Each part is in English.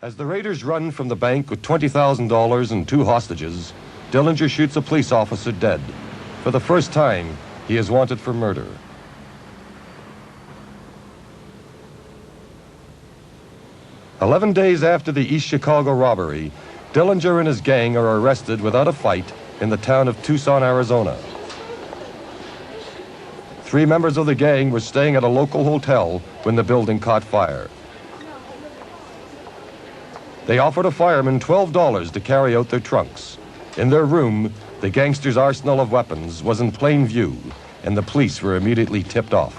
As the raiders run from the bank with $20,000 and 2 hostages, Dillinger shoots a police officer dead. For the first time, he is wanted for murder. "11 days after the East Chicago robbery, Dillinger and his gang are arrested without a fight in the town of Tucson, Arizona. 3 members of the gang were staying at a local hotel when the building caught fire. They offered a fireman $12 to carry out their trunks. In their room, the gangsters' arsenal of weapons was in plain view, and the police were immediately tipped off.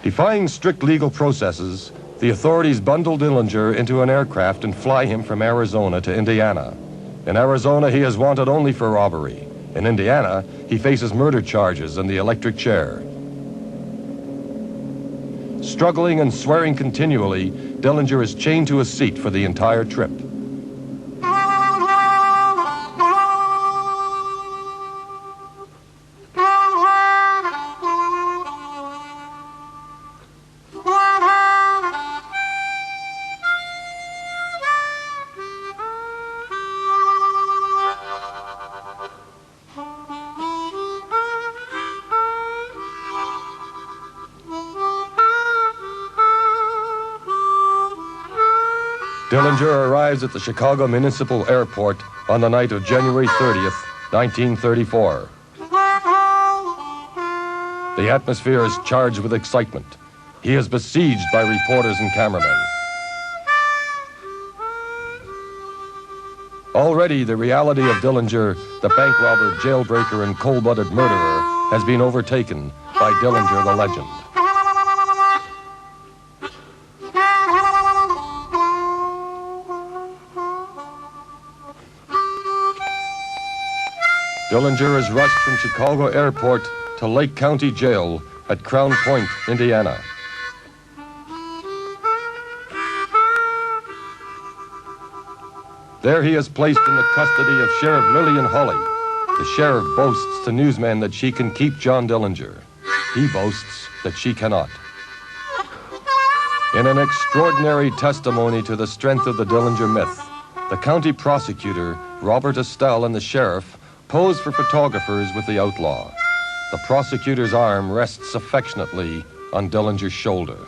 Defying strict legal processes, the authorities bundle Dillinger into an aircraft and fly him from Arizona to Indiana. In Arizona, he is wanted only for robbery. In Indiana, he faces murder charges and the electric chair. Struggling and swearing continually, Dillinger is chained to a seat for the entire trip. Dillinger arrives at the Chicago Municipal Airport on the night of January 30th, 1934. The atmosphere is charged with excitement. He is besieged by reporters and cameramen. Already, the reality of Dillinger, the bank robber, jailbreaker, and cold-blooded murderer, has been overtaken by Dillinger the legend. Dillinger is rushed from Chicago Airport to Lake County Jail at Crown Point, Indiana. There he is placed in the custody of Sheriff Lillian Hawley. The sheriff boasts to newsmen that she can keep John Dillinger. He boasts that she cannot. In an extraordinary testimony to the strength of the Dillinger myth, the county prosecutor, Robert Estelle, and the sheriff pose for photographers with the outlaw. The prosecutor's arm rests affectionately on Dillinger's shoulder.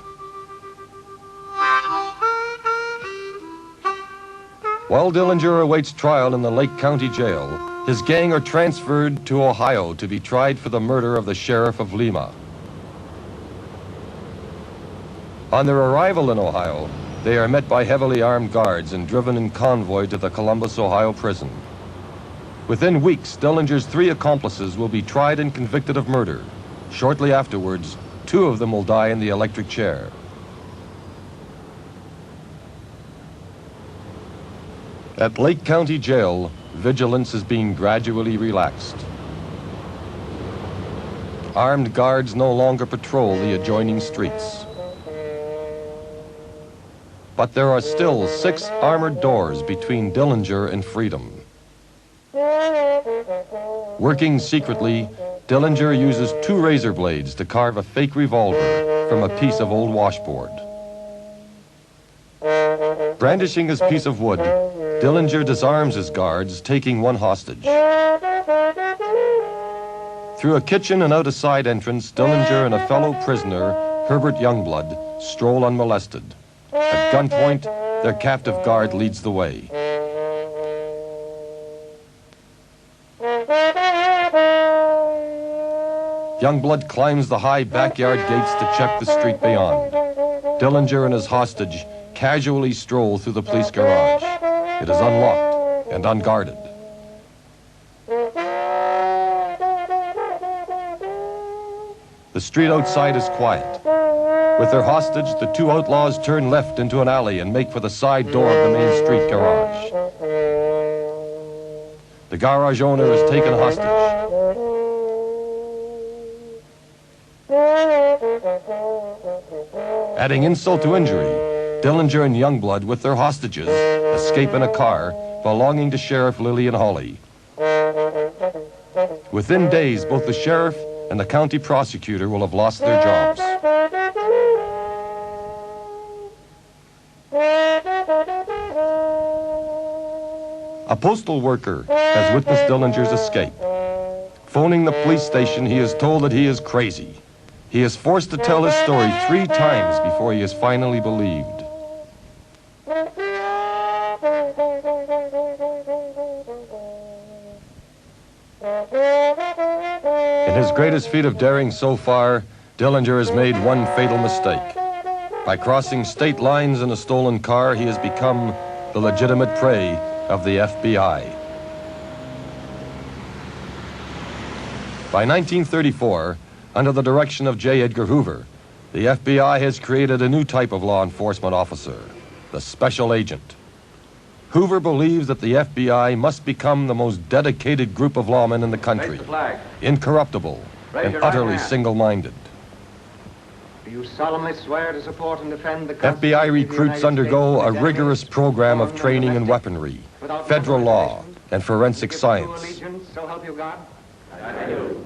While Dillinger awaits trial in the Lake County Jail, his gang are transferred to Ohio to be tried for the murder of the sheriff of Lima. On their arrival in Ohio, they are met by heavily armed guards and driven in convoy to the Columbus, Ohio prison. Within weeks, Dillinger's 3 accomplices will be tried and convicted of murder. Shortly afterwards, 2 of them will die in the electric chair. At Lake County Jail, vigilance is being gradually relaxed. Armed guards no longer patrol the adjoining streets. But there are still 6 armored doors between Dillinger and freedom. Working secretly, Dillinger uses 2 razor blades to carve a fake revolver from a piece of old washboard. Brandishing his piece of wood, Dillinger disarms his guards, taking 1 hostage. Through a kitchen and out a side entrance, Dillinger and a fellow prisoner, Herbert Youngblood, stroll unmolested. At gunpoint, their captive guard leads the way. Youngblood climbs the high backyard gates to check the street beyond. Dillinger and his hostage casually stroll through the police garage. It is unlocked and unguarded. The street outside is quiet. With their hostage, the 2 outlaws turn left into an alley and make for the side door of the main street garage. The garage owner is taken hostage. Adding insult to injury, Dillinger and Youngblood, with their hostages, escape in a car belonging to Sheriff Lillian Hawley. Within days, both the sheriff and the county prosecutor will have lost their jobs. A postal worker has witnessed Dillinger's escape. Phoning the police station, he is told that he is crazy. He is forced to tell his story 3 times before he is finally believed. In his greatest feat of daring so far, Dillinger has made one fatal mistake. By crossing state lines in a stolen car, he has become the legitimate prey of the FBI. By 1934, under the direction of J. Edgar Hoover, the FBI has created a new type of law enforcement officer, the special agent. Hoover believes that the FBI must become the most dedicated group of lawmen in the country, incorruptible and utterly single-minded. Do you solemnly swear to support and defend the Constitution FBI recruits undergo a rigorous program of training in weaponry, federal law, and forensic science. So help you God? I do.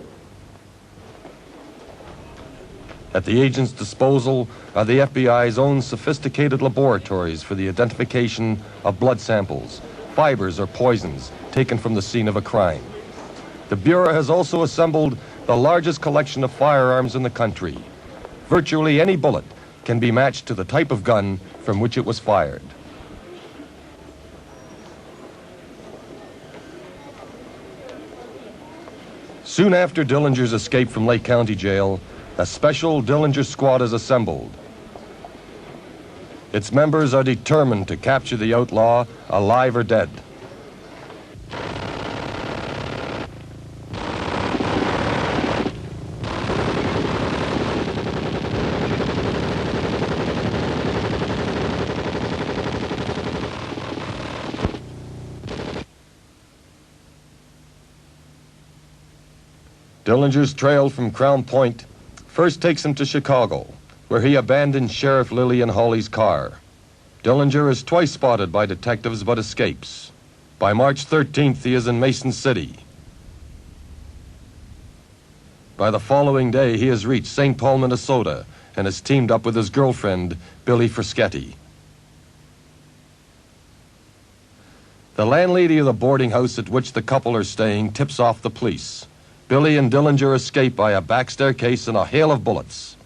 At the agent's disposal are the FBI's own sophisticated laboratories for the identification of blood samples, fibers, or poisons taken from the scene of a crime. The Bureau has also assembled the largest collection of firearms in the country. Virtually any bullet can be matched to the type of gun from which it was fired. Soon after Dillinger's escape from Lake County Jail, a special Dillinger squad is assembled. Its members are determined to capture the outlaw, alive or dead. Dillinger's trail from Crown Point first takes him to Chicago, where he abandons Sheriff Lillian Hawley's car. Dillinger is twice spotted by detectives but escapes. By March 13th, he is in Mason City. By the following day, he has reached St. Paul, Minnesota, and is teamed up with his girlfriend, Billy Frischetti. The landlady of the boarding house at which the couple are staying tips off the police. Billy and Dillinger escape by a back staircase in a hail of bullets.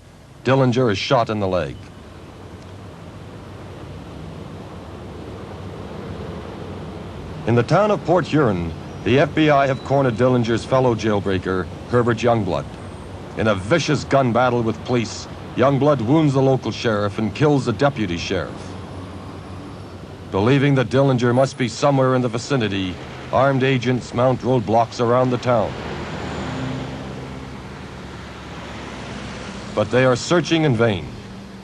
Dillinger is shot in the leg. In the town of Port Huron, the FBI have cornered Dillinger's fellow jailbreaker, Herbert Youngblood. In a vicious gun battle with police, Youngblood wounds the local sheriff and kills the deputy sheriff. Believing that Dillinger must be somewhere in the vicinity, armed agents mount roadblocks around the town. But they are searching in vain.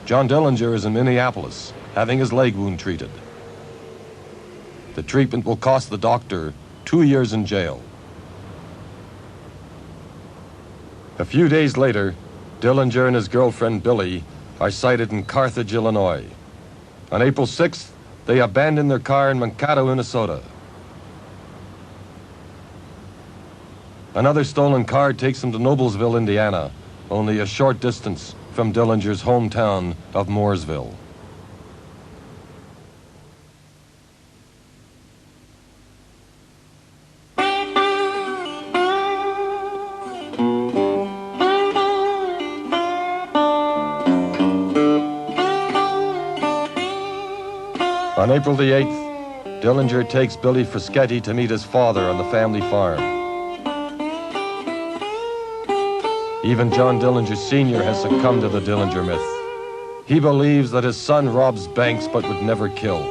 John Dillinger is in Minneapolis, having his leg wound treated. The treatment will cost the doctor 2 years in jail. A few days later, Dillinger and his girlfriend Billy are sighted in Carthage, Illinois. On April 6th, they abandon their car in Mankato, Minnesota. Another stolen car takes them to Noblesville, Indiana, only a short distance from Dillinger's hometown of Mooresville. On April the 8th, Dillinger takes Billy Frischetti to meet his father on the family farm. Even John Dillinger Sr. has succumbed to the Dillinger myth. He believes that his son robs banks but would never kill.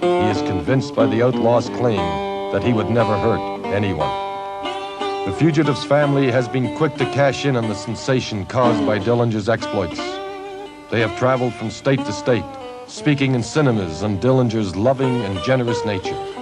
He is convinced by the outlaw's claim that he would never hurt anyone. The fugitive's family has been quick to cash in on the sensation caused by Dillinger's exploits. They have traveled from state to state, speaking in cinemas on Dillinger's loving and generous nature.